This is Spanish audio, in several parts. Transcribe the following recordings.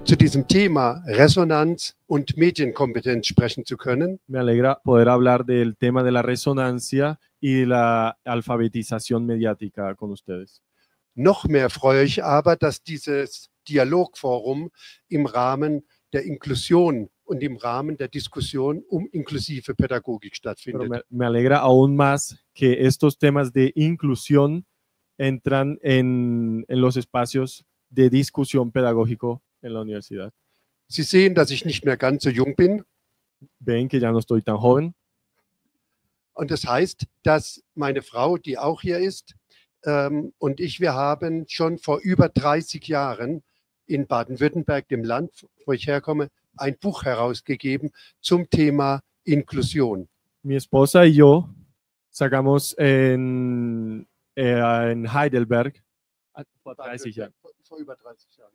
zu diesem Thema Resonanz und Medienkompetenz sprechen zu können. Me alegra poder hablar del tema de la resonancia y la alfabetización mediática con ustedes. Noch mehr freue ich aber, dass dieses Dialogforum im Rahmen der Inklusion und im Rahmen der Diskussion um inklusive Pädagogik Pero stattfindet. me alegra aún más que estos temas de inclusión entran en los espacios de discusión pedagógico en la universidad. Sie sehen, dass ich nicht mehr ganz so jung bin. Ven que ya no estoy tan joven. Und das heißt, dass meine Frau, die auch hier ist, und ich, wir haben schon vor über 30 Jahren in Baden-Württemberg, dem Land, wo ich herkomme, ein Buch herausgegeben zum Thema Inklusion. Mi esposa y yo sacamos en Heidelberg vor 30 Jahren, Vor über 30 Jahren.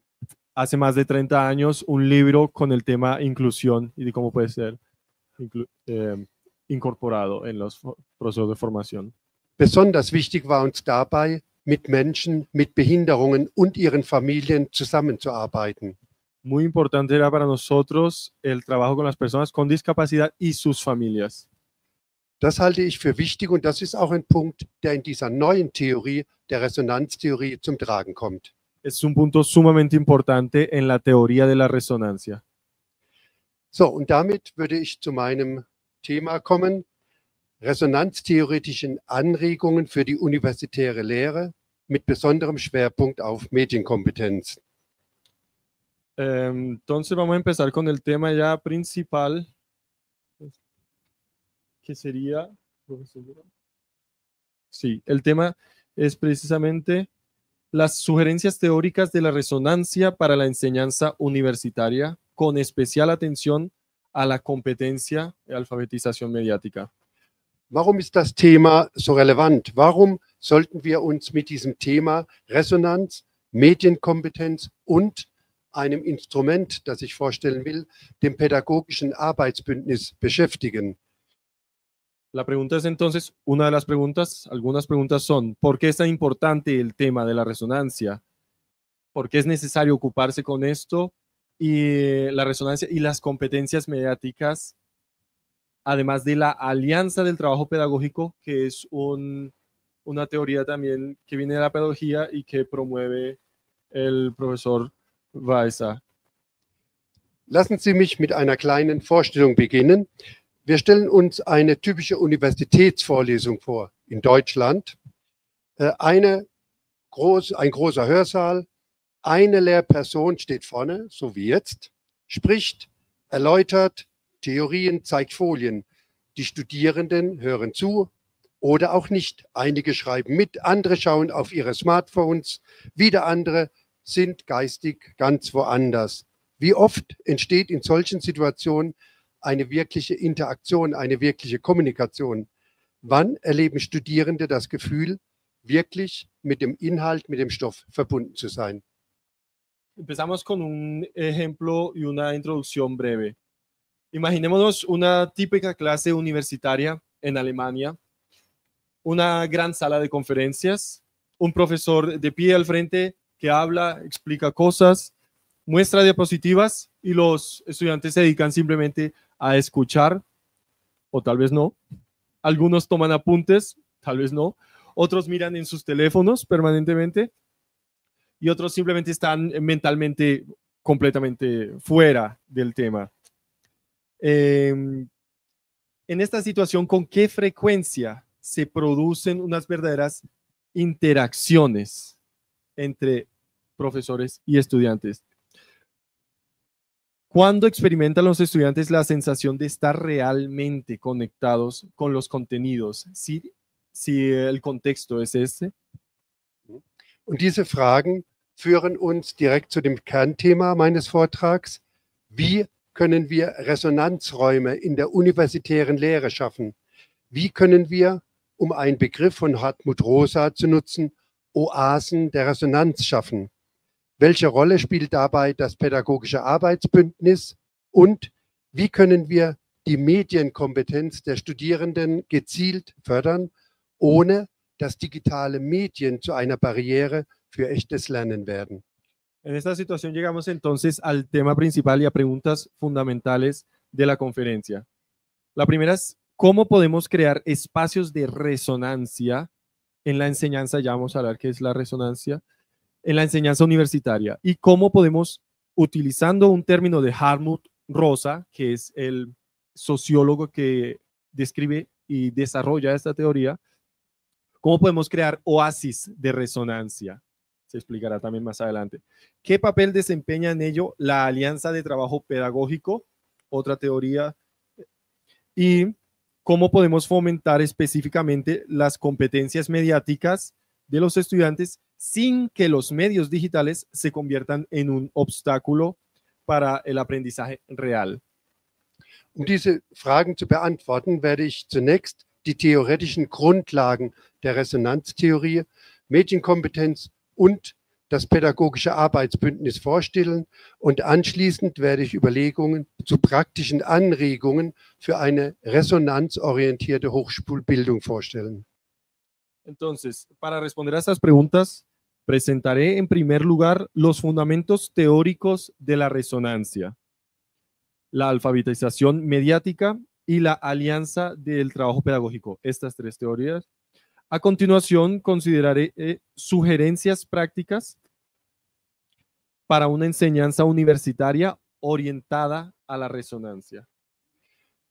hace más de 30 años, un libro con el tema inclusión y de cómo puede ser incorporado en los procesos de formación. Besonders wichtig war uns dabei, mit Menschen mit Behinderungen und ihren Familien zusammenzuarbeiten. Muy importante era para nosotros el trabajo con las personas con discapacidad y sus familias. Das halte ich für wichtig und das ist auch ein Punkt, der in dieser neuen Theorie, der Resonanztheorie, zum Tragen kommt. Es un punto sumamente importante en la teoría de la resonancia. So, und damit würde ich zu meinem Thema kommen, resonanztheoretischen Anregungen für die universitäre Lehre mit besonderem Schwerpunkt auf Medienkompetenz. Entonces vamos a empezar con el tema ya principal, que sería, sí, el tema es precisamente las sugerencias teóricas de la resonancia para la enseñanza universitaria, con especial atención a la competencia de alfabetización mediática. Warum ist das Thema so relevant? Warum sollten wir uns mit diesem Thema Resonanz, Medienkompetenz und einem Instrument, das ich vorstellen will, dem pädagogischen Arbeitsbündnis beschäftigen? La pregunta es entonces, una de las preguntas, algunas preguntas son, ¿por qué es tan importante el tema de la resonancia? ¿Por qué es necesario ocuparse con esto? Y la resonancia y las competencias mediáticas, además de la alianza del trabajo pedagógico, que es una teoría también que viene de la pedagogía y que promueve el profesor Weiser. Lassen Sie mich mit einer kleinen Vorstellung beginnen. Wir stellen uns eine typische Universitätsvorlesung vor in Deutschland. Ein großer Hörsaal, eine Lehrperson steht vorne, so wie jetzt, spricht, erläutert Theorien, zeigt Folien. Die Studierenden hören zu oder auch nicht. Einige schreiben mit, andere schauen auf ihre Smartphones, wieder andere sind geistig ganz woanders. Wie oft entsteht in solchen Situationen eine wirkliche Interaktion, eine wirkliche Kommunikation? Wann erleben Studierende das Gefühl, wirklich mit dem Inhalt, mit dem Stoff verbunden zu sein? Empezamos con un ejemplo y una introducción breve. Imaginémonos una típica clase universitaria en Alemania, una gran sala de conferencias, un profesor de pie al frente que habla, explica cosas, muestra diapositivas y los estudiantes se dedican simplemente a escuchar, o tal vez no. Algunos toman apuntes, tal vez no. Otros miran en sus teléfonos permanentemente y otros simplemente están mentalmente completamente fuera del tema. En esta situación, ¿con qué frecuencia se producen unas verdaderas interacciones entre profesores y estudiantes? ¿Cuándo experimentan los estudiantes la sensación de estar realmente conectados con los contenidos? Si el contexto es este. Und diese Fragen führen uns direkt zu dem Kernthema meines Vortrags. Wie können wir Resonanzräume in der universitären Lehre schaffen? Wie können wir, um einen Begriff von Hartmut Rosa zu nutzen, Oasen der Resonanz schaffen? Welche Rolle spielt dabei das pädagogische Arbeitsbündnis? Und wie können wir die Medienkompetenz der Studierenden gezielt fördern, ohne dass digitale Medien zu einer Barriere für echtes Lernen werden? En esta situación llegamos entonces al tema principal y a preguntas fundamentales de la conferencia. La primera es, ¿cómo podemos crear espacios de resonancia en la enseñanza? Ya vamos a hablar qué es la resonancia, en la enseñanza universitaria. Y cómo podemos, utilizando un término de Hartmut Rosa, que es el sociólogo que describe y desarrolla esta teoría, cómo podemos crear oasis de resonancia. Se explicará también más adelante. ¿Qué papel desempeña en ello la alianza de trabajo pedagógico? Otra teoría. Y cómo podemos fomentar específicamente las competencias mediáticas de los estudiantes sin que los medios digitales se conviertan en un obstáculo para el aprendizaje real. Diese Fragen zu beantworten, werde ich zunächst die theoretischen Grundlagen der Resonanztheorie, Medienkompetenz und das pädagogische Arbeitsbündnis vorstellen und anschließend werde ich Überlegungen zu praktischen Anregungen für eine resonanzorientierte Hochschulbildung vorstellen. Entonces, para responder a estas preguntas, presentaré en primer lugar los fundamentos teóricos de la resonancia, la alfabetización mediática y la alianza del trabajo pedagógico. Estas tres teorías. A continuación, consideraré sugerencias prácticas para una enseñanza universitaria orientada a la resonancia.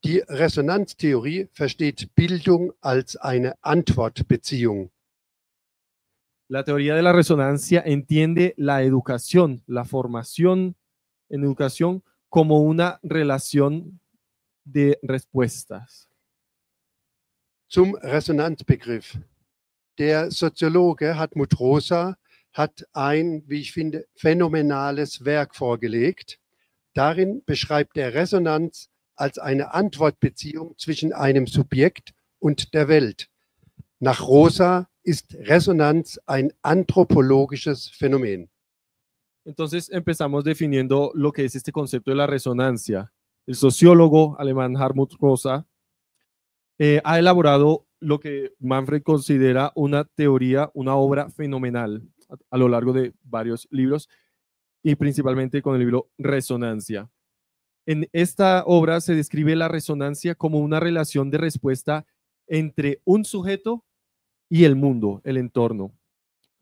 Die Resonanztheorie versteht Bildung als eine Antwortbeziehung. La teoría de la resonancia entiende la educación, la formación en educación como una relación de respuestas. Zum Resonanzbegriff. Der Soziologe Hartmut Rosa hat ein, wie ich finde, phänomenales Werk vorgelegt. Darin beschreibt er Resonanz als eine Antwortbeziehung zwischen einem Subjekt und der Welt. Nach Rosa ist Resonanz ein anthropologisches Phänomen. Entonces empezamos definiendo lo que es este concepto de la resonancia. El sociólogo alemán Hartmut Rosa ha elaborado lo que Manfred considera una teoría, una obra fenomenal a lo largo de varios libros y principalmente con el libro Resonancia. En esta obra se describe la resonancia como una relación de respuesta entre un sujeto y el mundo, el entorno.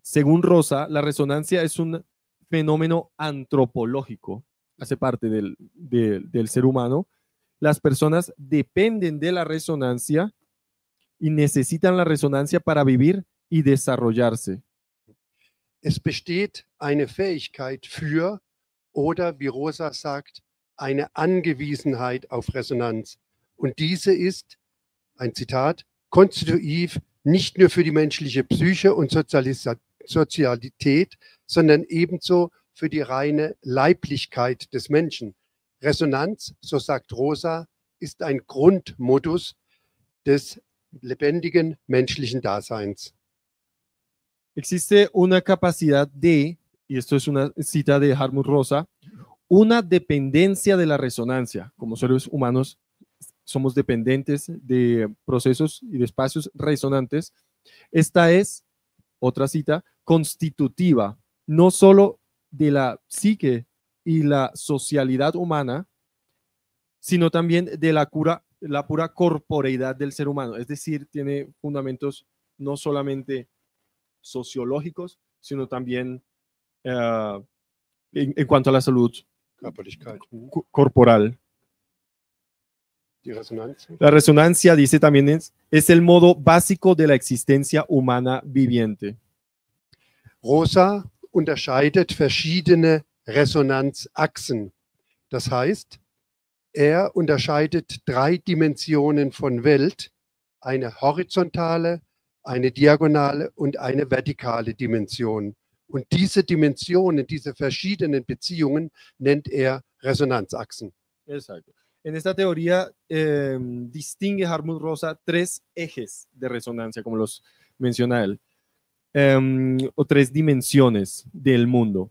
Según Rosa, la resonancia es un fenómeno antropológico, hace parte del ser humano. Las personas dependen de la resonancia y necesitan la resonancia para vivir y desarrollarse. Es besteht eine Fähigkeit für oder, wie Rosa sagt, eine Angewiesenheit auf Resonanz. Und diese ist, ein Zitat, konstitutiv nicht nur für die menschliche Psyche und Sozialität, sondern ebenso für die reine Leiblichkeit des Menschen. Resonanz, so sagt Rosa, ist ein Grundmodus des lebendigen menschlichen Daseins. Existe una capacidad de, y esto es una cita de Hartmut Rosa, una dependencia de la resonancia. Como seres humanos somos dependientes de procesos y de espacios resonantes. Esta es, otra cita, constitutiva, no solo de la psique y la socialidad humana, sino también de la pura corporeidad del ser humano. Es decir, tiene fundamentos no solamente sociológicos, sino también en cuanto a la salud corporal. La resonancia, dice también, es el modo básico de la existencia humana viviente. Rosa unterscheidet verschiedene Resonanzachsen. Das heißt, er unterscheidet 3 Dimensionen von Welt, eine horizontale, eine diagonale und eine vertikale Dimension. Und diese Dimensionen, diese verschiedenen Beziehungen nennt er Resonanzachsen. Exacto. En esta teoría distingue Hartmut Rosa 3 ejes de resonancia, como los menciona él, o 3 dimensiones del mundo.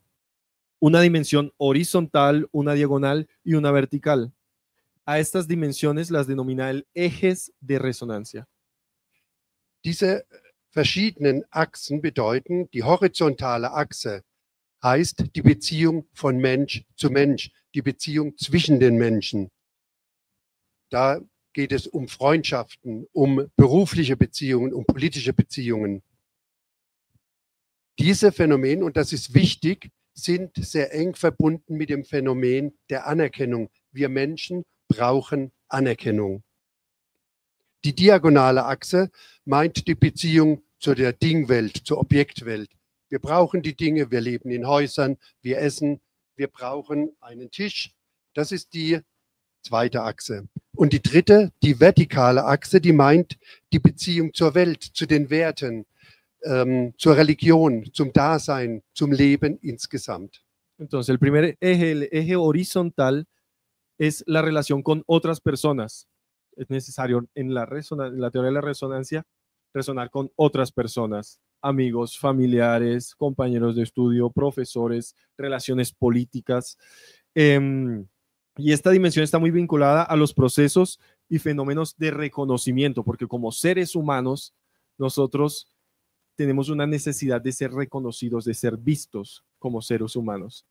Una dimensión horizontal, una diagonal y una vertical. A estas dimensiones las denomina él ejes de resonancia. Diese verschiedenen Achsen bedeuten, die horizontale Achse heißt die Beziehung von Mensch zu Mensch, die Beziehung zwischen den Menschen. Da geht es um Freundschaften, um berufliche Beziehungen, um politische Beziehungen. Diese Phänomene, und das ist wichtig, sind sehr eng verbunden mit dem Phänomen der Anerkennung. Wir Menschen brauchen Anerkennung. Die diagonale Achse meint die Beziehung zu der Dingwelt, zur Objektwelt. Wir brauchen die Dinge, wir leben in Häusern, wir essen, wir brauchen einen Tisch. Das ist die zweite Achse. Und die dritte, die vertikale Achse, die meint die Beziehung zur Welt, zu den Werten, zur Religion, zum Dasein, zum Leben insgesamt. Entonces, el primer eje, el eje horizontal, es la relación con otras personas. Es necesario en la teoría de la resonancia resonar con otras personas, amigos, familiares, compañeros de estudio, profesores, relaciones políticas. Y esta dimensión está muy vinculada a los procesos y fenómenos de reconocimiento, porque como seres humanos, nosotros tenemos una necesidad de ser reconocidos, de ser vistos como seres humanos.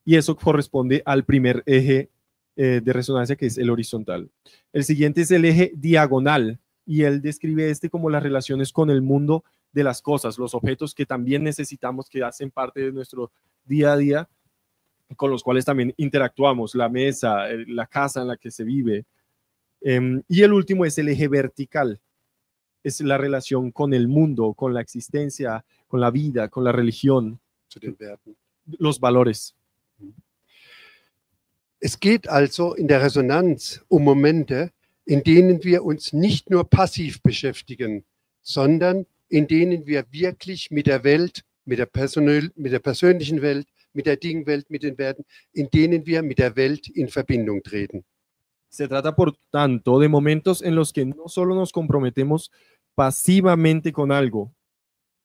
Y eso corresponde al primer eje de resonancia, que es el horizontal. El siguiente es el eje diagonal, y él describe este como las relaciones con el mundo de las cosas, los objetos que también necesitamos, que hacen parte de nuestro día a día, con los cuales también interactuamos, la mesa, la casa en la que se vive. Y el último es el eje vertical, es la relación con el mundo, con la existencia, con la vida, con la religión, los valores. Es geht also in der Resonanz um Momente, in denen wir uns nicht nur passiv beschäftigen, sondern in denen wir wirklich mit der Welt, mit der persönlichen Welt, mit der Dingwelt, mit den Werten, in denen wir mit der Welt in Verbindung treten. Se trata, por tanto, de momentos en los que no solo nos comprometemos pasivamente con algo,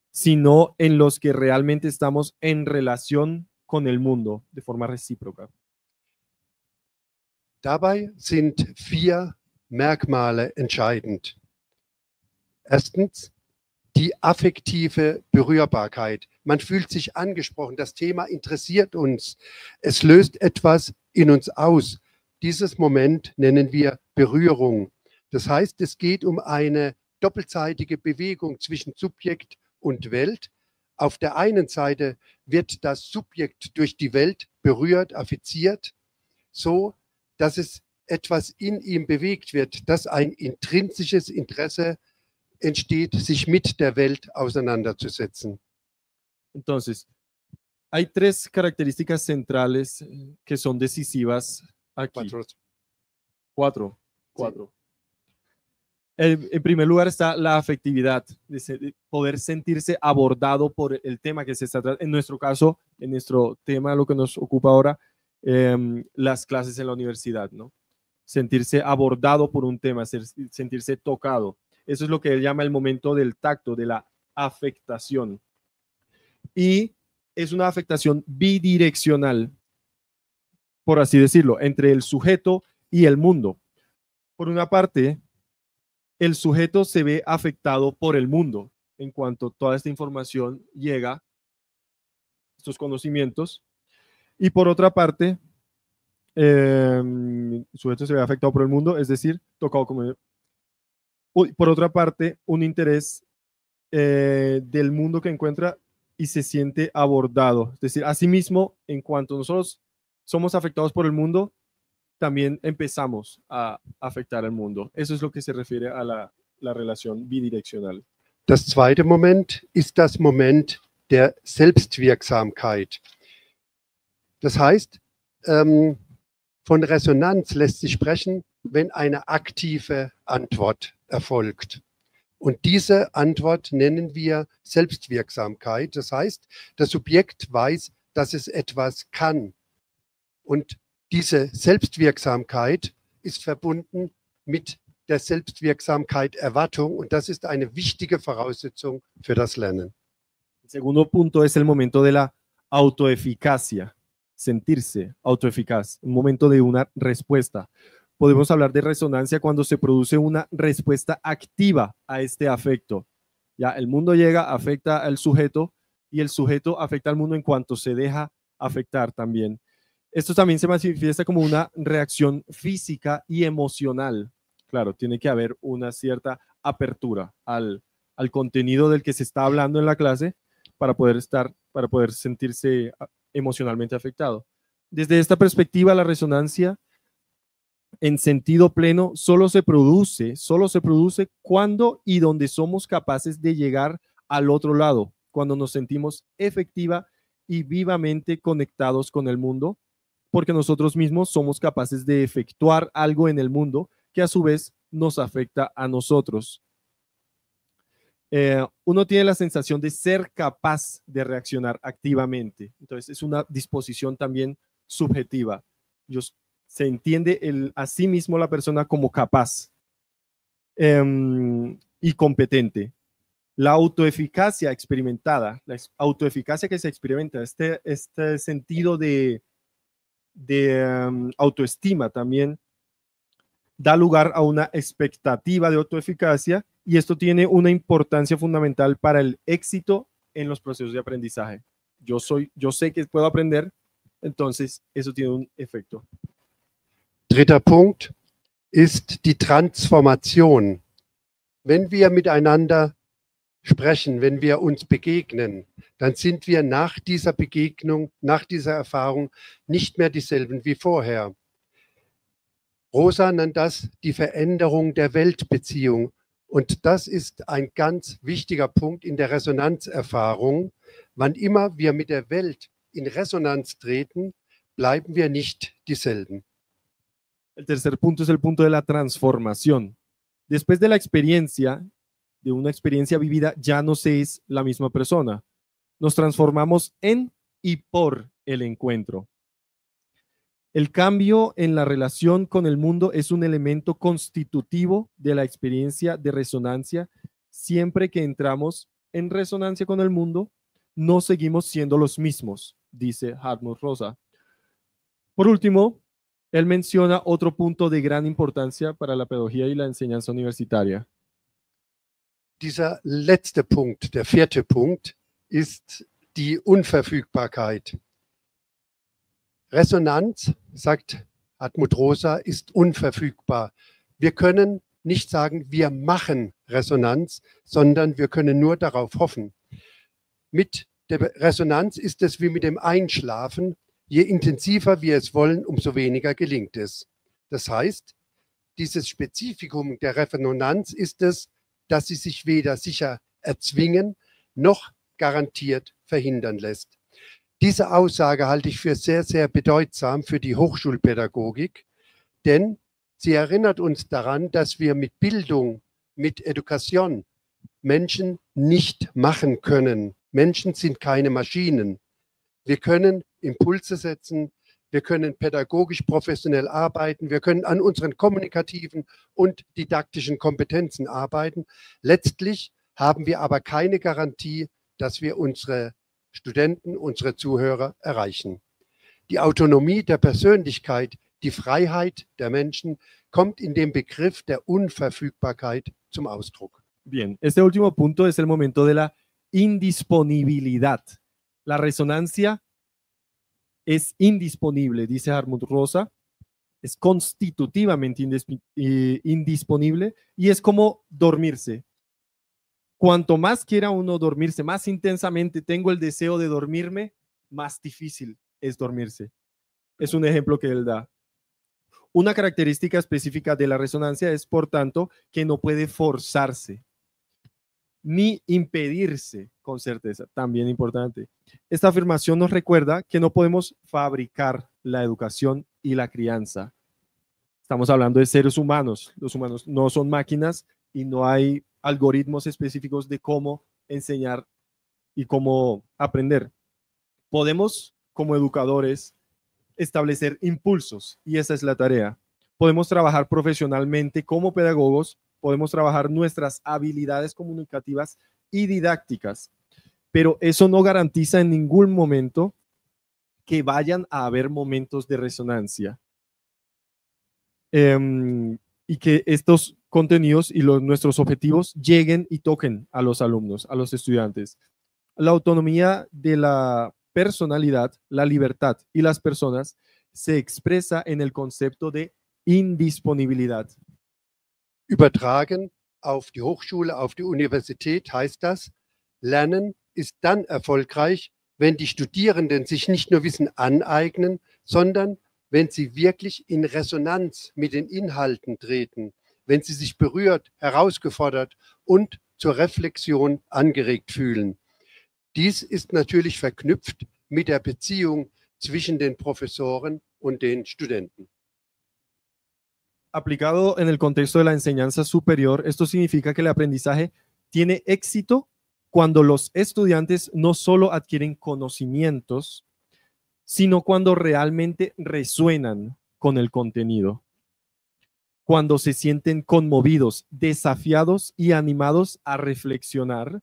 sino en los que realmente estamos en relación con el mundo de forma recíproca. Dabei sind 4 Merkmale entscheidend. Erstens, die affektive Berührbarkeit. Man fühlt sich angesprochen, das Thema interessiert uns, es löst etwas in uns aus. Dieses Moment nennen wir Berührung. Das heißt, es geht um eine doppelseitige Bewegung zwischen Subjekt und Welt. Auf der einen Seite wird das Subjekt durch die Welt berührt, affiziert, so dass es etwas in ihm bewegt wird, dass ein intrinsisches Interesse entsteht, sich mit der Welt auseinanderzusetzen. Entonces, hay 3 características centrales que son decisivas aquí. 4. En primer lugar está la afectividad, de poder sentirse abordado por el tema que se está tratando. En nuestro caso, en nuestro tema, lo que nos ocupa ahora, las clases en la universidad, ¿no? Sentirse abordado por un tema, sentirse tocado. Eso es lo que él llama el momento del tacto, de la afectación. Y es una afectación bidireccional, por así decirlo, entre el sujeto y el mundo. Por una parte, el sujeto se ve afectado por el mundo en cuanto toda esta información llega, estos conocimientos, y por otra parte, el sujeto se ve afectado por el mundo, es decir, tocado como... Por otra parte, un interés del mundo que encuentra y se siente abordado. Es decir, asimismo, en cuanto nosotros somos afectados por el mundo, también empezamos a afectar al mundo. Eso es lo que se refiere a la relación bidireccional. Das zweite Moment ist das Moment der Selbstwirksamkeit. Das heißt, von Resonanz lässt sich sprechen, wenn eine aktive Antwort erfolgt. Und diese Antwort nennen wir Selbstwirksamkeit. Das heißt, das Subjekt weiß, dass es etwas kann. Und diese Selbstwirksamkeit ist verbunden mit der Selbstwirksamkeit Erwartung. Und das ist eine wichtige Voraussetzung für das Lernen. El segundo punto es el momento de la autoeficacia, sentirse autoeficaz, un momento de una respuesta. Podemos hablar de resonancia cuando se produce una respuesta activa a este afecto. Ya el mundo llega, afecta al sujeto y el sujeto afecta al mundo en cuanto se deja afectar también. Esto también se manifiesta como una reacción física y emocional. Claro, tiene que haber una cierta apertura al contenido del que se está hablando en la clase para poder sentirse emocionalmente afectado. Desde esta perspectiva, la resonancia en sentido pleno solo se produce cuando y donde somos capaces de llegar al otro lado, cuando nos sentimos efectiva y vivamente conectados con el mundo, porque nosotros mismos somos capaces de efectuar algo en el mundo que a su vez nos afecta a nosotros. Uno tiene la sensación de ser capaz de reaccionar activamente. Entonces es una disposición también subjetiva. Se entiende a sí mismo la persona como capaz y competente. La autoeficacia experimentada, la autoeficacia que se experimenta, este sentido de autoestima también da lugar a una expectativa de autoeficacia y esto tiene una importancia fundamental para el éxito en los procesos de aprendizaje. Yo sé que puedo aprender, entonces eso tiene un efecto. Dritter Punkt ist die Transformation. Wenn wir miteinander sprechen, wenn wir uns begegnen, dann sind wir nach dieser Begegnung, nach dieser Erfahrung nicht mehr dieselben wie vorher. Rosa nennt das die Veränderung der Weltbeziehung. Und das ist ein ganz wichtiger Punkt in der Resonanzerfahrung. Wann immer wir mit der Welt in Resonanz treten, bleiben wir nicht dieselben. El tercer punto es el punto de la transformación. Después de la experiencia, de una experiencia vivida, ya no se es la misma persona. Nos transformamos en y por el encuentro. El cambio en la relación con el mundo es un elemento constitutivo de la experiencia de resonancia. Siempre que entramos en resonancia con el mundo, no seguimos siendo los mismos, dice Hartmut Rosa. Por último, él menciona otro punto de gran importancia para la pedagogía y la enseñanza universitaria. Dieser letzte Punkt, der vierte Punkt, ist die Unverfügbarkeit. Resonanz, sagt Hartmut Rosa, ist unverfügbar. Wir können nicht sagen, wir machen Resonanz, sondern wir können nur darauf hoffen. Mit der Resonanz ist es wie mit dem Einschlafen. Je intensiver wir es wollen, umso weniger gelingt es. Das heißt, dieses Spezifikum der Resonanz ist es, dass sie sich weder sicher erzwingen, noch garantiert verhindern lässt. Diese Aussage halte ich für sehr, sehr bedeutsam für die Hochschulpädagogik, denn sie erinnert uns daran, dass wir mit Bildung, mit Education Menschen nicht machen können. Menschen sind keine Maschinen. Wir können Impulse setzen, wir können pädagogisch professionell arbeiten, wir können an unseren kommunikativen und didaktischen Kompetenzen arbeiten. Letztlich haben wir aber keine Garantie, dass wir unsere Studenten, unsere Zuhörer erreichen. Die Autonomie der Persönlichkeit, die Freiheit der Menschen kommt in dem Begriff der Unverfügbarkeit zum Ausdruck. Bien, este último punto es el momento de la indisponibilidad. La resonancia es indisponible, dice Hartmut Rosa, es constitutivamente indisponible y es como dormirse. Cuanto más quiera uno dormirse, más intensamente tengo el deseo de dormirme, más difícil es dormirse. Es un ejemplo que él da. Una característica específica de la resonancia es, por tanto, que no puede forzarse ni impedirse con certeza, también importante. Esta afirmación nos recuerda que no podemos fabricar la educación y la crianza. Estamos hablando de seres humanos. Los humanos no son máquinas y no hay algoritmos específicos de cómo enseñar y cómo aprender. Podemos, como educadores, establecer impulsos y esa es la tarea. Podemos trabajar profesionalmente como pedagogos, podemos trabajar nuestras habilidades comunicativas y didácticas, pero eso no garantiza en ningún momento que vayan a haber momentos de resonancia y que estos contenidos y nuestros objetivos lleguen y toquen a los alumnos, a los estudiantes. La autonomía de la personalidad, la libertad y las personas se expresa en el concepto de indisponibilidad. Übertragen auf die Hochschule, auf die Universität heißt das, Lernen ist dann erfolgreich, wenn die Studierenden sich nicht nur Wissen aneignen, sondern wenn sie wirklich in Resonanz mit den Inhalten treten, wenn sie sich berührt, herausgefordert und zur Reflexion angeregt fühlen. Dies ist natürlich verknüpft mit der Beziehung zwischen den Professoren und den Studenten. Aplicado en el contexto de la enseñanza superior, esto significa que el aprendizaje tiene éxito cuando los estudiantes no solo adquieren conocimientos, sino cuando realmente resuenan con el contenido, cuando se sienten conmovidos, desafiados y animados a reflexionar.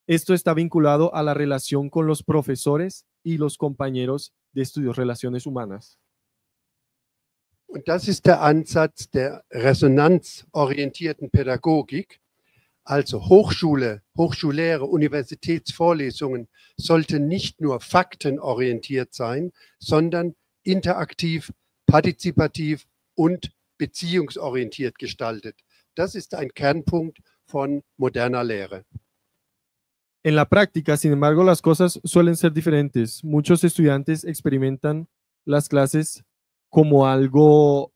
Esto está vinculado a la relación con los profesores y los compañeros de estudios, relaciones humanas. Und das ist der Ansatz der resonanzorientierten Pädagogik. Also Hochschule, hochschuläre Universitätsvorlesungen sollten nicht nur faktenorientiert sein, sondern interaktiv, partizipativ und beziehungsorientiert gestaltet. Das ist ein Kernpunkt von moderner Lehre. En la práctica, sin embargo, las cosas suelen ser diferentes. Muchos estudiantes experimentan las clases como algo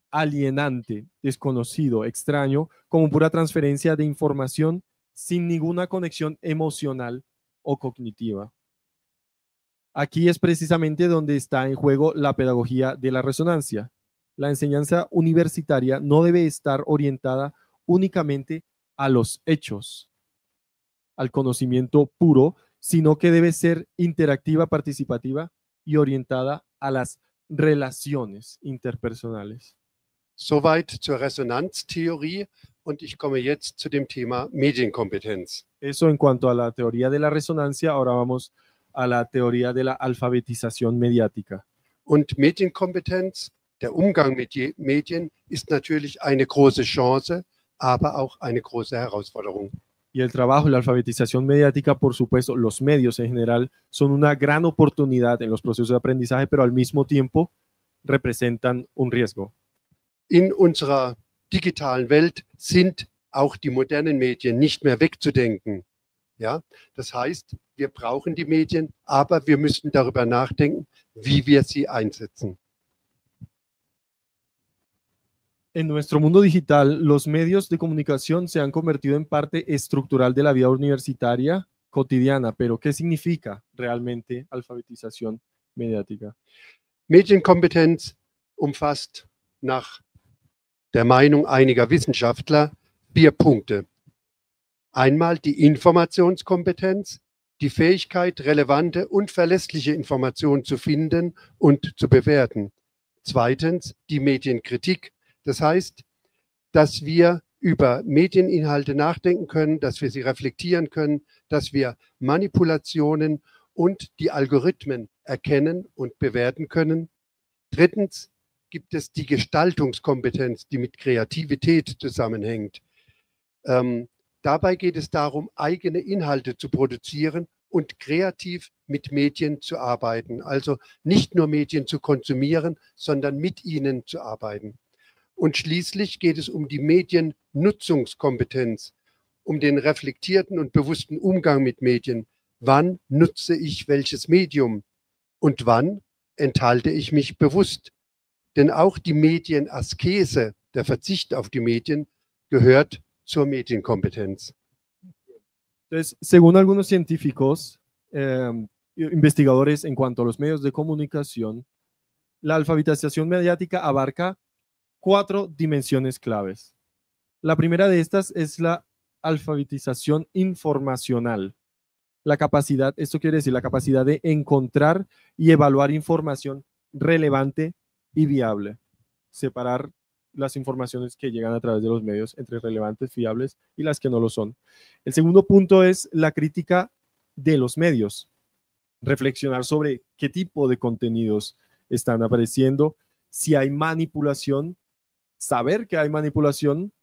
alienante, desconocido, extraño, como pura transferencia de información sin ninguna conexión emocional o cognitiva. Aquí es precisamente donde está en juego la pedagogía de la resonancia. La enseñanza universitaria no debe estar orientada únicamente a los hechos, al conocimiento puro, sino que debe ser interactiva, participativa y orientada a las relaciones interpersonales. Soweit zur Resonanztheorie und ich komme jetzt zu dem Thema Medienkompetenz. Eso en cuanto a la teoría de la resonancia. Ahora vamos a la teoría de la alfabetización mediática. Und Medienkompetenz, der Umgang mit Medien, ist natürlich eine große Chance, aber auch eine große Herausforderung. Y el trabajo y la alfabetización mediática, por supuesto, los medios en general, son una gran oportunidad en los procesos de aprendizaje, pero al mismo tiempo representan un riesgo. In unserer digitalen Welt sind auch die modernen Medien nicht mehr wegzudenken. Ja? Das heißt, wir brauchen die Medien, aber wir müssen darüber nachdenken, wie wir sie einsetzen. En nuestro mundo digital, los medios de comunicación se han convertido en parte estructural de la vida universitaria cotidiana, pero ¿qué significa realmente alfabetización mediática? Medienkompetenz umfasst nach der Meinung einiger Wissenschaftler 4 Punkte. Einmal die Informationskompetenz, die Fähigkeit, relevante und verlässliche Informationen zu finden und zu bewerten. Zweitens die Medienkritik. Das heißt, dass wir über Medieninhalte nachdenken können, dass wir sie reflektieren können, dass wir Manipulationen und die Algorithmen erkennen und bewerten können. Drittens gibt es die Gestaltungskompetenz, die mit Kreativität zusammenhängt. Dabei geht es darum, eigene Inhalte zu produzieren und kreativ mit Medien zu arbeiten. Also nicht nur Medien zu konsumieren, sondern mit ihnen zu arbeiten. Und schließlich geht es um die Mediennutzungskompetenz, um den reflektierten und bewussten Umgang mit Medien. Wann nutze ich welches Medium und wann enthalte ich mich bewusst? Denn auch die Medienaskese, der Verzicht auf die Medien, gehört zur Medienkompetenz. Entonces, según algunos científicos, investigadores en cuanto a los medios de comunicación, la alfabetización mediática abarca 4 dimensiones claves. La primera de estas es la alfabetización informacional. La capacidad, esto quiere decir la capacidad de encontrar y evaluar información relevante y viable. Separar las informaciones que llegan a través de los medios entre relevantes, fiables y las que no lo son. El segundo punto es la crítica de los medios. Reflexionar sobre qué tipo de contenidos están apareciendo, si hay manipulación, saber que hay manipulación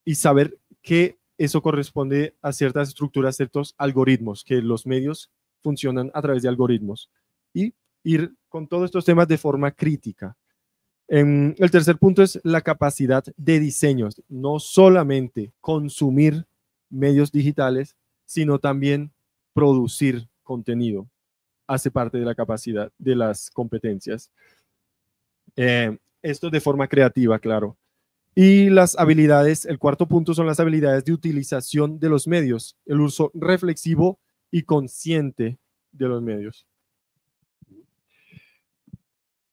y saber qué eso corresponde a ciertas estructuras, ciertos algoritmos, que los medios funcionan a través de algoritmos. Y ir con todos estos temas de forma crítica. El tercer punto es la capacidad de diseño, no solamente consumir medios digitales, sino también producir contenido. Hace parte de la capacidad de las competencias. Esto de forma creativa, claro. Y las habilidades, el cuarto punto son las habilidades de utilización de los medios, el uso reflexivo y consciente de los medios.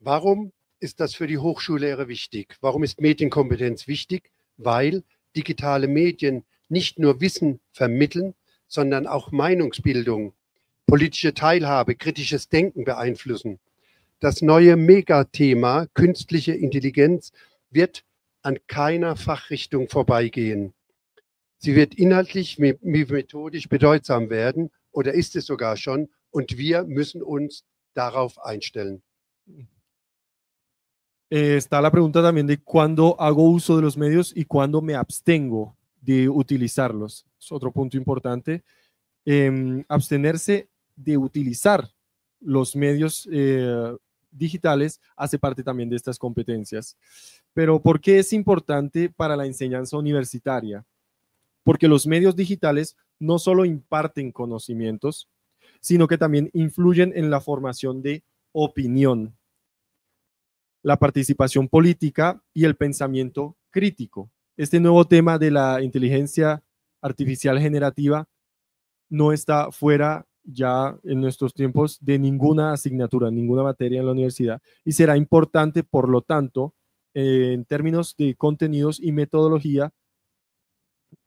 Warum ist das für die Hochschullehre wichtig? Warum ist Medienkompetenz wichtig? Weil digitale Medien nicht nur Wissen vermitteln, sondern auch Meinungsbildung, politische Teilhabe, kritisches Denken beeinflussen. Das neue Megathema künstliche Intelligenz wird an keiner Fachrichtung vorbeigehen. Sie wird inhaltlich wie methodisch bedeutsam werden oder ist es sogar schon und wir müssen uns darauf einstellen. Está la pregunta también de cuándo hago uso de los medios y cuándo me abstengo de utilizarlos. Es otro punto importante. Abstenerse de utilizar los medios digitales hace parte también de estas competencias. Pero ¿por qué es importante para la enseñanza universitaria? Porque los medios digitales no solo imparten conocimientos, sino que también influyen en la formación de opinión, la participación política y el pensamiento crítico. Este nuevo tema de la inteligencia artificial generativa no está fuera ya en nuestros tiempos de ninguna asignatura, ninguna materia en la universidad, y será importante, por lo tanto, en términos de contenidos y metodología,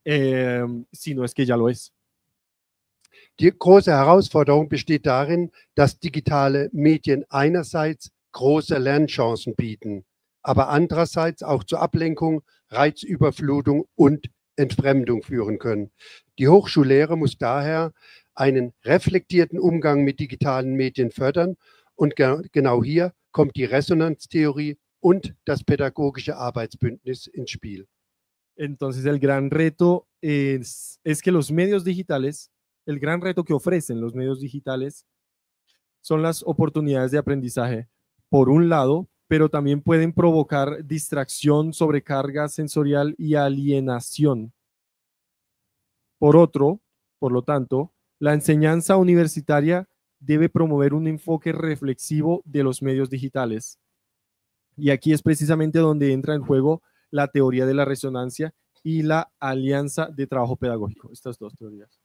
si no es que ya lo es. Die große Herausforderung besteht darin, dass digitale Medien einerseits große Lernchancen bieten, aber andererseits auch zur Ablenkung, Reizüberflutung und Entfremdung führen können. Die Hochschullehre muss daher einen reflektierten Umgang mit digitalen Medien fördern und genau hier kommt die Resonanztheorie und das pädagogische Arbeitsbündnis ins Spiel. Entonces el gran reto es que los medios digitales, el gran reto que ofrecen los medios digitales son las oportunidades de aprendizaje, por un lado, pero también pueden provocar distracción, sobrecarga sensorial y alienación. Por otro, por lo tanto, la enseñanza universitaria debe promover un enfoque reflexivo de los medios digitales. Y aquí es precisamente donde entra en juego la teoría de la resonancia y la alianza de trabajo pedagógico, estas dos teorías.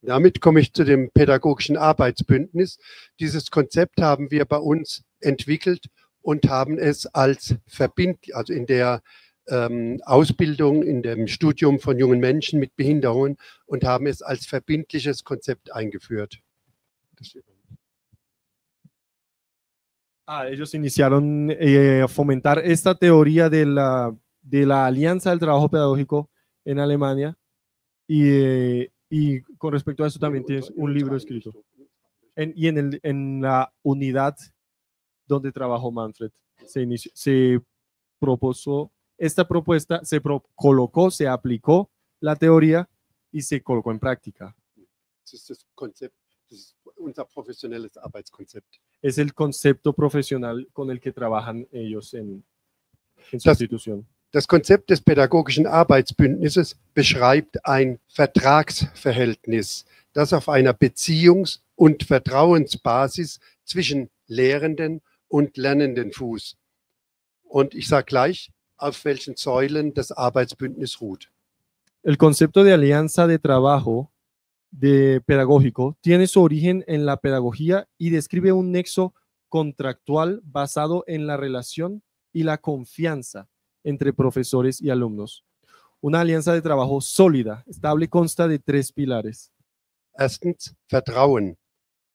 Damit komme ich zu dem pädagogischen Arbeitsbündnis. Dieses Konzept haben wir bei uns entwickelt und haben es als also in der Ausbildung, in dem Studium von jungen Menschen mit Behinderungen und haben es als verbindliches Konzept eingeführt. Ellos iniciaron a fomentar esta teoría de la alianza del trabajo pedagógico en Alemania y con respecto a eso también tienes un libro escrito. En la unidad donde trabajó Manfred se propuso esta propuesta, colocó, se aplicó la teoría y se colocó en práctica. Es el concepto profesional con el que trabajan ellos en su institución. Das Konzept des pädagogischen Arbeitsbündnisses beschreibt ein Vertragsverhältnis, das auf einer Beziehungs- und Vertrauensbasis zwischen Lehrenden und Lernenden fußt. Und ich sage gleich, auf welchen Säulen das Arbeitsbündnis ruht. El concepto de alianza de trabajo pedagógico tiene su origen en la pedagogía y describe un nexo contractual basado en la relación y la confianza entre profesores y alumnos. Una alianza de trabajo sólida, estable, consta de 3 pilares. Erstens, Vertrauen.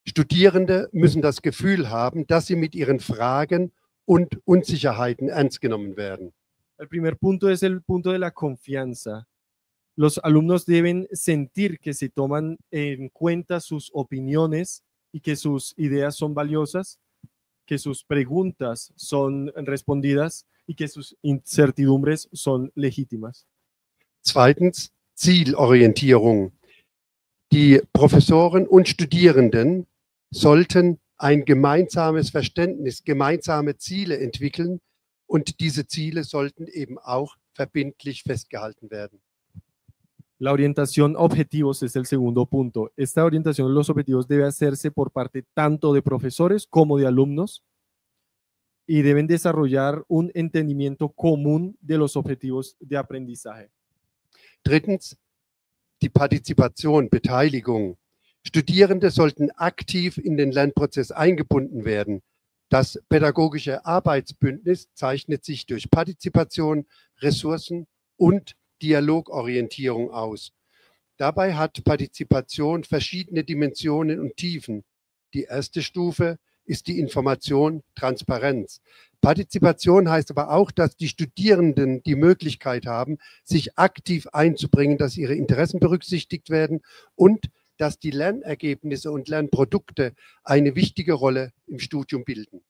Studierende müssen das Gefühl haben, dass sie mit ihren Fragen und Unsicherheiten ernst genommen werden. El primer punto es el punto de la confianza. Los alumnos deben sentir que se toman en cuenta sus opiniones y que sus ideas son valiosas, que sus preguntas son respondidas y que sus incertidumbres son legítimas. Zweitens, Zielorientierung. Die Professoren und Studierenden sollten ein gemeinsames Verständnis, gemeinsame Ziele entwickeln und diese Ziele sollten eben auch verbindlich festgehalten werden. La orientación a objetivos es el segundo punto. Esta orientación a los objetivos debe hacerse por parte tanto de profesores como de alumnos y deben desarrollar un entendimiento común de los objetivos de aprendizaje. Drittens, die Partizipation, Beteiligung. Studierende sollten aktiv in den Lernprozess eingebunden werden. Das pädagogische Arbeitsbündnis zeichnet sich durch Partizipation, Ressourcen und Dialogorientierung aus. Dabei hat Partizipation verschiedene Dimensionen und Tiefen. Die erste Stufe ist die Information, Transparenz. Partizipation heißt aber auch, dass die Studierenden die Möglichkeit haben, sich aktiv einzubringen, dass ihre Interessen berücksichtigt werden und dass die Lernergebnisse und Lernprodukte eine wichtige Rolle im Studium bilden.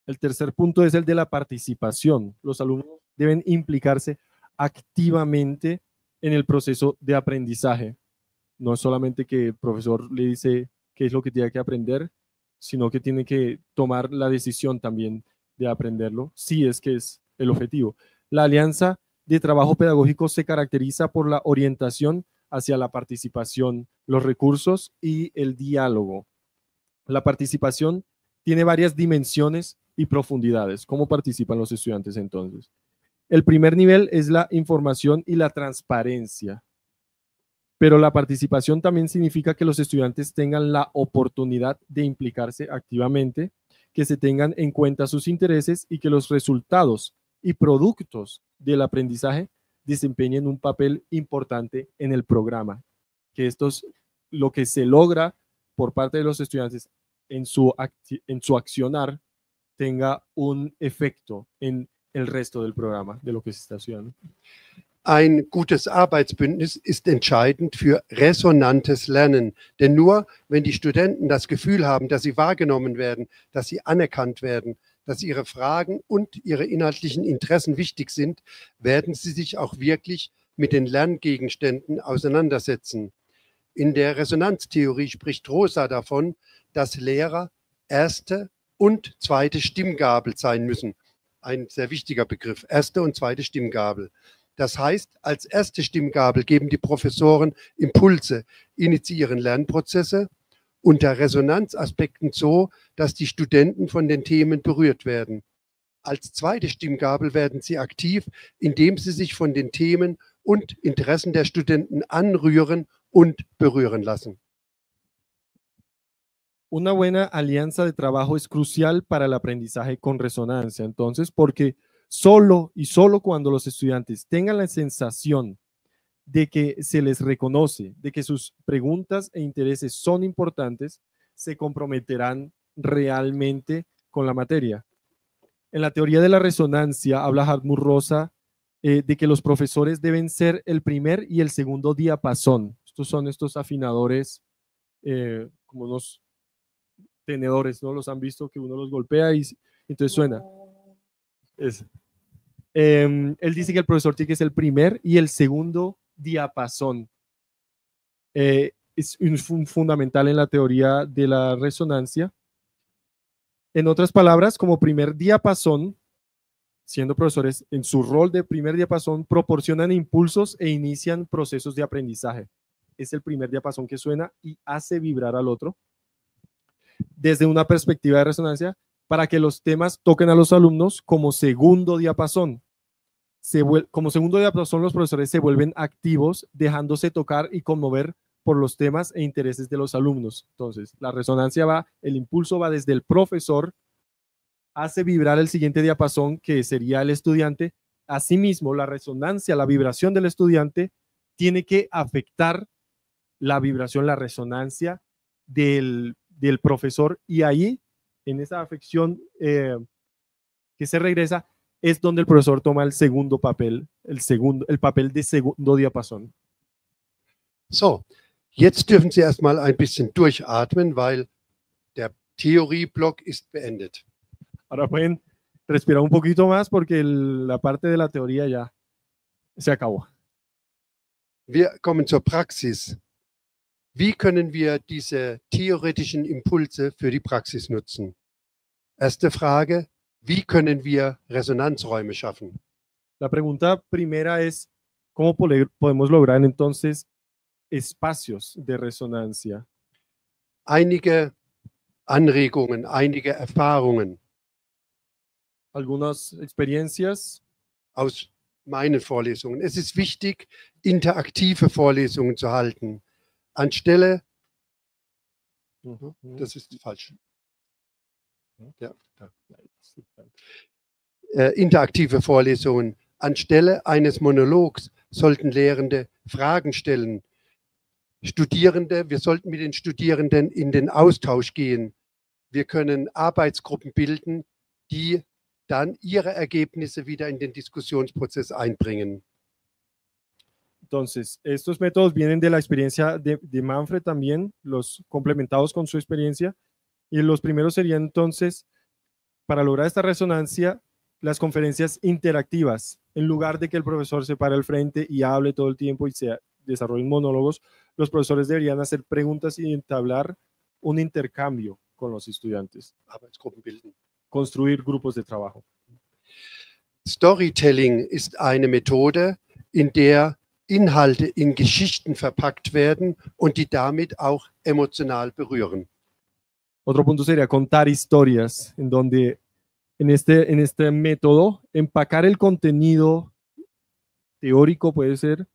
El tercer punto es el de la participación. Los alumnos deben implicarse activamente en el proceso de aprendizaje. No es solamente que el profesor le dice qué es lo que tiene que aprender, sino que tiene que tomar la decisión también de aprenderlo, si es que es el objetivo. La alianza de trabajo pedagógico se caracteriza por la orientación hacia la participación, los recursos y el diálogo. La participación tiene varias dimensiones y profundidades. ¿Cómo participan los estudiantes entonces? El primer nivel es la información y la transparencia. Pero la participación también significa que los estudiantes tengan la oportunidad de implicarse activamente, que se tengan en cuenta sus intereses y que los resultados y productos del aprendizaje desempeñen un papel importante en el programa. Que esto es lo que se logra por parte de los estudiantes en su accionar tenga un efecto en el resto del programa, de lo que se está estudiando. Ein gutes Arbeitsbündnis ist entscheidend für resonantes Lernen. Denn nur wenn die Studenten das Gefühl haben, dass sie wahrgenommen werden, dass sie anerkannt werden, dass ihre Fragen und ihre inhaltlichen Interessen wichtig sind, werden sie sich auch wirklich mit den Lerngegenständen auseinandersetzen. In der Resonanztheorie spricht Rosa davon, dass Lehrer erste und zweite Stimmgabel sein müssen. Ein sehr wichtiger Begriff, erste und zweite Stimmgabel. Das heißt, als erste Stimmgabel geben die Professoren Impulse, initiieren Lernprozesse unter Resonanzaspekten so, dass die Studenten von den Themen berührt werden. Als zweite Stimmgabel werden sie aktiv, indem sie sich von den Themen und Interessen der Studenten anrühren und berühren lassen. Una buena alianza de trabajo es crucial para el aprendizaje con resonancia. Entonces, porque solo cuando los estudiantes tengan la sensación de que se les reconoce, de que sus preguntas e intereses son importantes, se comprometerán realmente con la materia. En la teoría de la resonancia habla Hartmut Rosa de que los profesores deben ser el primer y el segundo diapasón. Estos son estos afinadores, como unos tenedores, ¿no? Los han visto que uno los golpea y entonces suena. Él dice que el profesor tiene que ser el primer y el segundo diapasón. Es fundamental en la teoría de la resonancia. En otras palabras, como primer diapasón, siendo profesores en su rol de primer diapasón, proporcionan impulsos e inician procesos de aprendizaje. Es el primer diapasón que suena y hace vibrar al otro. Desde una perspectiva de resonancia, para que los temas toquen a los alumnos como segundo diapasón. Como segundo diapasón, los profesores se vuelven activos, dejándose tocar y conmover por los temas e intereses de los alumnos. Entonces, la resonancia el impulso va desde el profesor, hace vibrar el siguiente diapasón, que sería el estudiante. Asimismo, la resonancia, la vibración del estudiante, tiene que afectar la vibración, la resonancia del profesor, y ahí, en esa afección que se regresa, es donde el profesor toma el segundo papel, el papel de segundo diapasón. So, jetzt dürfen Sie erstmal ein bisschen durchatmen, weil der Theorieblock ist beendet. Ahora pueden respirar un poquito más porque la parte de la teoría ya se acabó. Wir kommen zur Praxis. Wie können wir diese theoretischen Impulse für die Praxis nutzen? Erste Frage, wie können wir Resonanzräume schaffen? La pregunta primera es, ¿cómo podemos lograr entonces espacios de resonancia? Einige Anregungen, einige Erfahrungen Algunas experiencias aus meinen Vorlesungen. Es ist wichtig, interaktive Vorlesungen zu halten. Anstelle, das ist falsch. Ja, interaktive Vorlesungen. Anstelle eines Monologs sollten Lehrende Fragen stellen. Studierende, wir sollten mit den Studierenden in den Austausch gehen. Wir können Arbeitsgruppen bilden, die dann ihre Ergebnisse wieder in den Diskussionsprozess einbringen. Entonces, estos métodos vienen de la experiencia de Manfred también, los complementados con su experiencia. Y los primeros serían entonces, para lograr esta resonancia, las conferencias interactivas. En lugar de que el profesor se pare al frente y hable todo el tiempo y se desarrollen monólogos, los profesores deberían hacer preguntas y entablar un intercambio con los estudiantes. Arbeitsgruppen bilden. Construir grupos de trabajo. Storytelling ist eine Methode, in der Inhalte in Geschichten verpackt werden und die damit auch emotional berühren. Otro punto sería contar historias, en donde en este método empacar el contenido teórico puede ser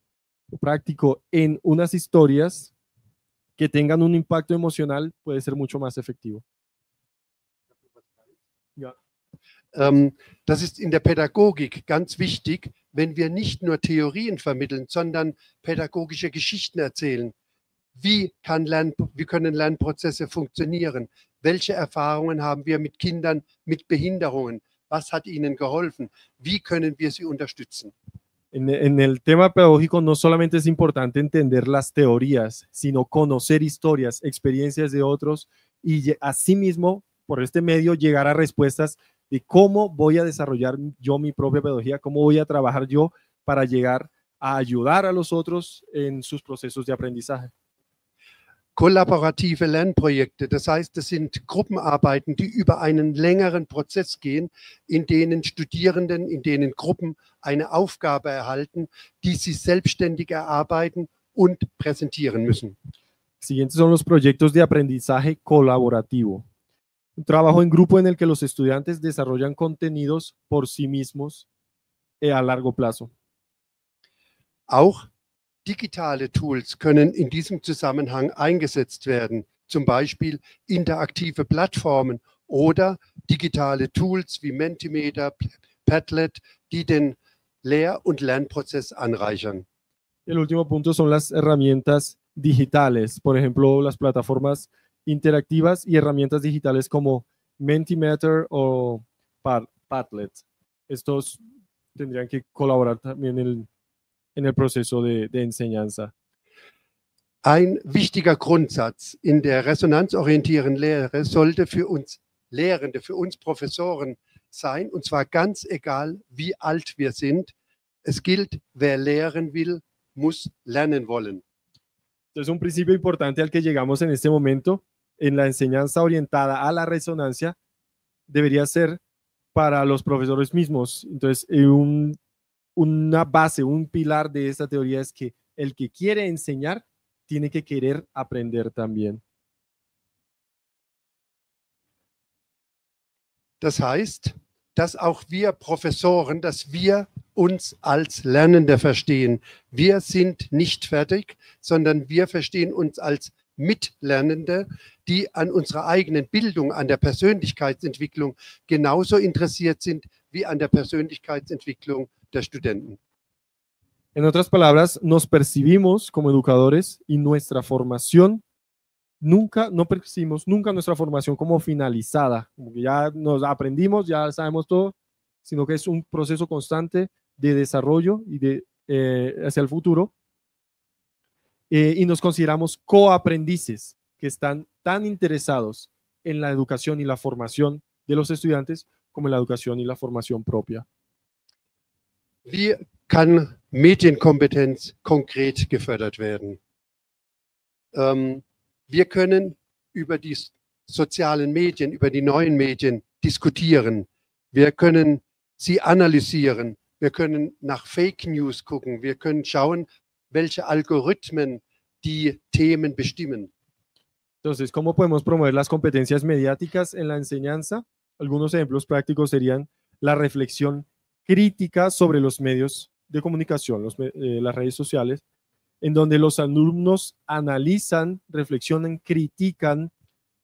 o práctico en unas historias que tengan un impacto emocional puede ser mucho más efectivo. Ja. Das ist in der Pädagogik ganz wichtig, wenn wir nicht nur Theorien vermitteln, sondern pädagogische Geschichten erzählen. Wie können Lernprozesse funktionieren? Welche Erfahrungen haben wir mit Kindern mit Behinderungen? Was hat ihnen geholfen? Wie können wir sie unterstützen? En el tema pedagógico no solamente es importante entender las teorías, sino conocer historias, experiencias de otros y asimismo, por este medio, llegar a respuestas de cómo voy a desarrollar yo mi propia pedagogía, cómo voy a trabajar yo para llegar a ayudar a los otros en sus procesos de aprendizaje. Kollaborative Lernprojekte, das heißt, das sind Gruppenarbeiten, die über einen längeren Prozess gehen, in denen Studierenden, in denen Gruppen eine Aufgabe erhalten, die sie selbstständig erarbeiten und präsentieren müssen. Siguientes son los proyectos de aprendizaje colaborativo. Un trabajo en grupo en el que los estudiantes desarrollan contenidos por sí mismos a largo plazo. Auch digitale Tools können in diesem Zusammenhang eingesetzt werden, zum Beispiel interaktive Plattformen oder digitale Tools wie Mentimeter, Padlet, die den Lehr- und Lernprozess anreichern. El último punto son las herramientas digitales, por ejemplo, las plataformas interactivas y herramientas digitales como Mentimeter o Padlet. Estos tendrían que colaborar también en el proceso de enseñanza. Ein wichtiger Grundsatz in der resonanzorientierten Lehre sollte für uns Lehrende, für uns Professoren sein, und zwar ganz egal, wie alt wir sind. Es gilt, wer lehren will, muss lernen wollen. Entonces, un principio importante al que llegamos en este momento en la enseñanza orientada a la resonancia debería ser para los profesores mismos. Entonces, una base, un pilar de esta teoría es que el que quiere enseñar tiene que querer aprender también. Das heißt, dass auch wir Professoren, dass wir uns als Lernende verstehen. Wir sind nicht fertig, sondern wir verstehen uns als Mitlernende, die an unserer eigenen Bildung, an der Persönlichkeitsentwicklung genauso interessiert sind wie an der Persönlichkeitsentwicklung der Studenten. En otras palabras, nos percibimos como educadores y nuestra formación no percibimos nunca nuestra formación como finalizada, como que ya nos aprendimos, ya sabemos todo, sino que es un proceso constante de desarrollo y hacia el futuro. Y nos consideramos coaprendices que están tan interesados en la educación y la formación de los estudiantes como en la educación y la formación propia. Wir kann Medienkompetenz konkret gefördert werden. Wir können über die sozialen Medien, über die neuen Medien diskutieren. Wir können sie analysieren. Wir können nach Fake News gucken. Wir können schauen, welche Algorithmen die Themen bestimmen. Entonces, ¿cómo podemos promover las competencias mediáticas en la enseñanza? Algunos ejemplos prácticos serían la reflexión crítica sobre los medios de comunicación, las redes sociales, en donde los alumnos analizan, reflexionan, critican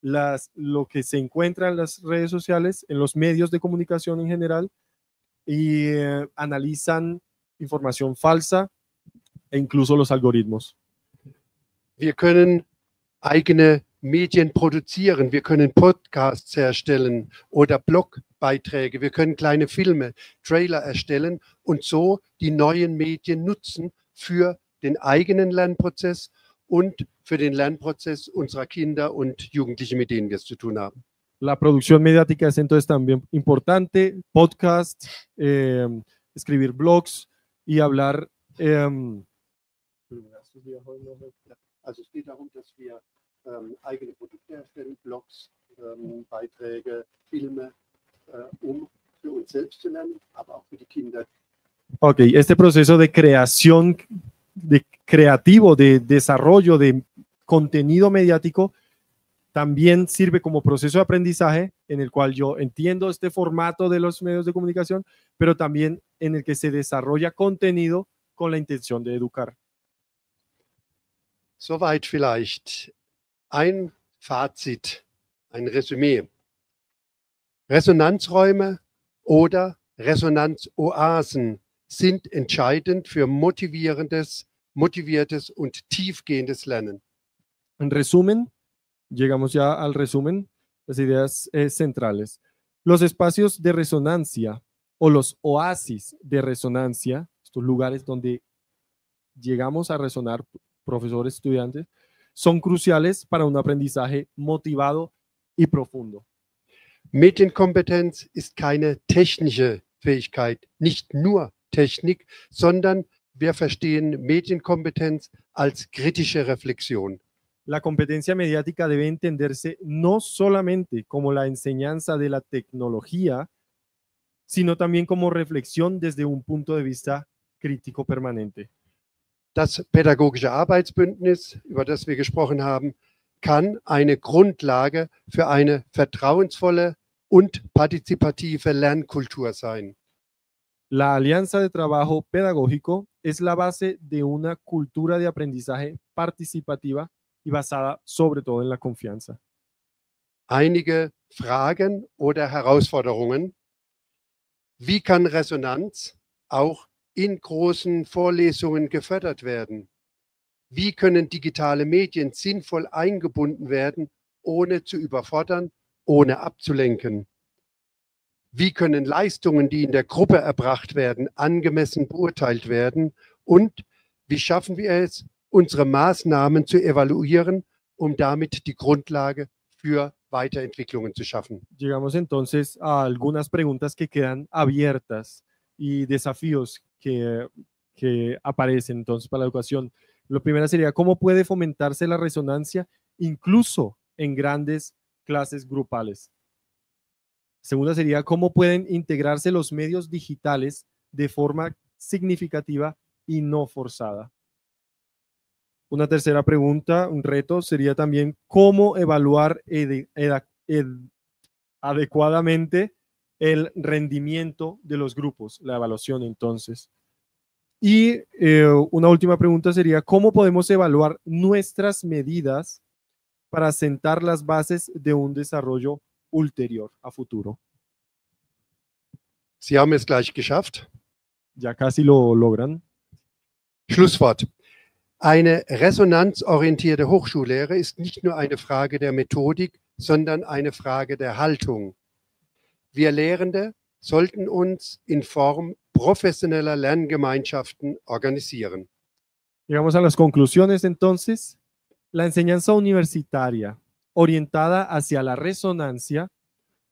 lo que se encuentra en las redes sociales, en los medios de comunicación en general, y analizan información falsa e incluso los algoritmos. Wir können eigene Medien produzieren, wir können Podcasts erstellen oder Blogbeiträge, wir können kleine Filme, Trailer erstellen und so die neuen Medien nutzen für den eigenen Lernprozess und für den Lernprozess unserer Kinder und Jugendlichen, mit denen wir es zu tun haben. La producción mediática es entonces también importante, podcast, escribir blogs y hablar. Also es geht darum, dass wir eigene Produkte erstellen, Blogs, Beiträge, Filme, um für uns selbst zu lernen, aber auch für die Kinder. Ok, este proceso de creación, de creativo, de desarrollo de contenido mediático, también sirve como proceso de aprendizaje en el cual yo entiendo este formato de los medios de comunicación, pero también en el que se desarrolla contenido con la intención de educar. Soweit vielleicht ein Fazit, ein Resümee. Resonanzräume oder Resonanzoasen sind entscheidend für motiviertes und tiefgehendes Lernen. En resumen, llegamos ya al resumen, las ideas centrales. Los espacios de resonancia o los oasis de resonancia, estos lugares donde llegamos a resonar, profesores, estudiantes, son cruciales para un aprendizaje motivado y profundo. Medienkompetenz ist keine technische Fähigkeit, nicht nur Technik, sondern wir verstehen Medienkompetenz als kritische Reflexion. La competencia mediática debe entenderse no solamente como la enseñanza de la tecnología, sino también como reflexión desde un punto de vista crítico permanente. Das pädagogische Arbeitsbündnis, über das wir gesprochen haben, kann eine Grundlage für eine vertrauensvolle und partizipative Lernkultur sein. La alianza de trabajo pedagógico es la base de una cultura de aprendizaje participativa y basada sobre todo en la confianza. Einige Fragen oder Herausforderungen. Wie kann Resonanz auch in großen Vorlesungen gefördert werden? Wie können digitale Medien sinnvoll eingebunden werden, ohne zu überfordern, ohne abzulenken? Wie können Leistungen, die in der Gruppe erbracht werden, angemessen beurteilt werden? Und wie schaffen wir es, unsere Maßnahmen zu evaluieren, um damit die Grundlage für Weiterentwicklungen zu schaffen? Llegamos entonces a algunas preguntas que quedan abiertas y desafíos que aparecen entonces para la educación. Lo primero sería, ¿cómo puede fomentarse la resonancia incluso en grandes clases grupales? Segunda sería, ¿cómo pueden integrarse los medios digitales de forma significativa y no forzada? Una tercera pregunta, un reto, sería también cómo evaluar adecuadamente el rendimiento de los grupos, la evaluación entonces. Y una última pregunta sería, ¿cómo podemos evaluar nuestras medidas para sentar las bases de un desarrollo ulterior a futuro? Sie haben es gleich geschafft. Ya casi lo logran. Schlusswort. Eine resonanzorientierte Hochschullehre ist nicht nur eine Frage der Methodik, sondern eine Frage der Haltung. Wir Lehrende sollten uns in Form professioneller Lerngemeinschaften organisieren. Llegamos a las conclusiones entonces. La enseñanza universitaria orientada hacia la resonancia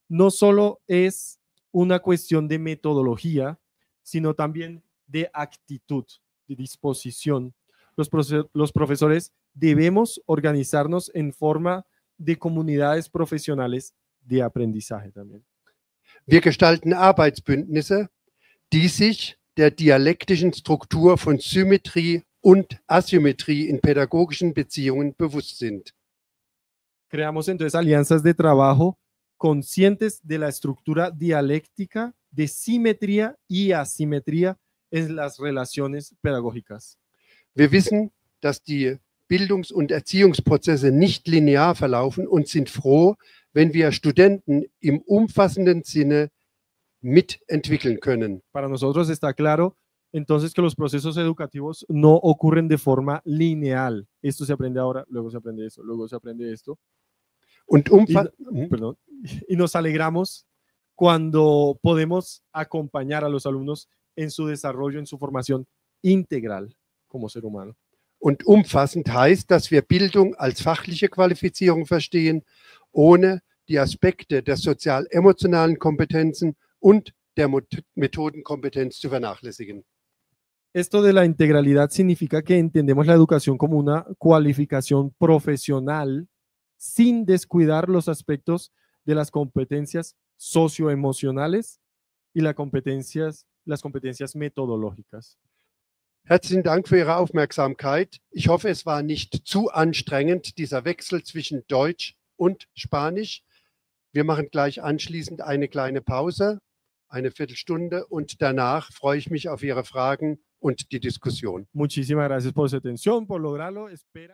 no solo es una cuestión de metodología, sino también de actitud, de disposición. Los profesores debemos organizarnos en forma de comunidades profesionales de aprendizaje también. Wir gestalten Arbeitsbündnisse, die sich der dialektischen Struktur von Symmetrie und Asymmetrie in pädagogischen Beziehungen bewusst sind. Creamos entonces alianzas de trabajo conscientes de la estructura dialéctica de simetría y asimetría en las relaciones pedagógicas. Wir wissen, dass die Bildungs- und Erziehungsprozesse nicht linear verlaufen und sind froh, wenn wir Studenten im umfassenden Sinne mitentwickeln können. Para nosotros está claro entonces que los procesos educativos no ocurren de forma lineal. Esto se aprende ahora, luego se aprende esto, luego se aprende esto. Und Perdón. Y nos alegramos cuando podemos acompañar a los alumnos en su desarrollo, en su formación integral como ser humano. Und umfassend heißt, dass wir Bildung als fachliche Qualifizierung verstehen, ohne die Aspekte der sozial-emotionalen Kompetenzen und der Methodenkompetenz zu vernachlässigen. Esto de la integralidad significa que entendemos la educación como una cualificación profesional sin descuidar los aspectos de las competencias socioemocionales y las competencias metodológicas. Herzlichen Dank für Ihre Aufmerksamkeit. Ich hoffe, es war nicht zu anstrengend, dieser Wechsel zwischen Deutsch und Spanisch. Wir machen gleich anschließend eine kleine Pause, eine Viertelstunde, und danach freue ich mich auf Ihre Fragen und die Diskussion. Muchísimas gracias por su atención, por lograrlo. Espera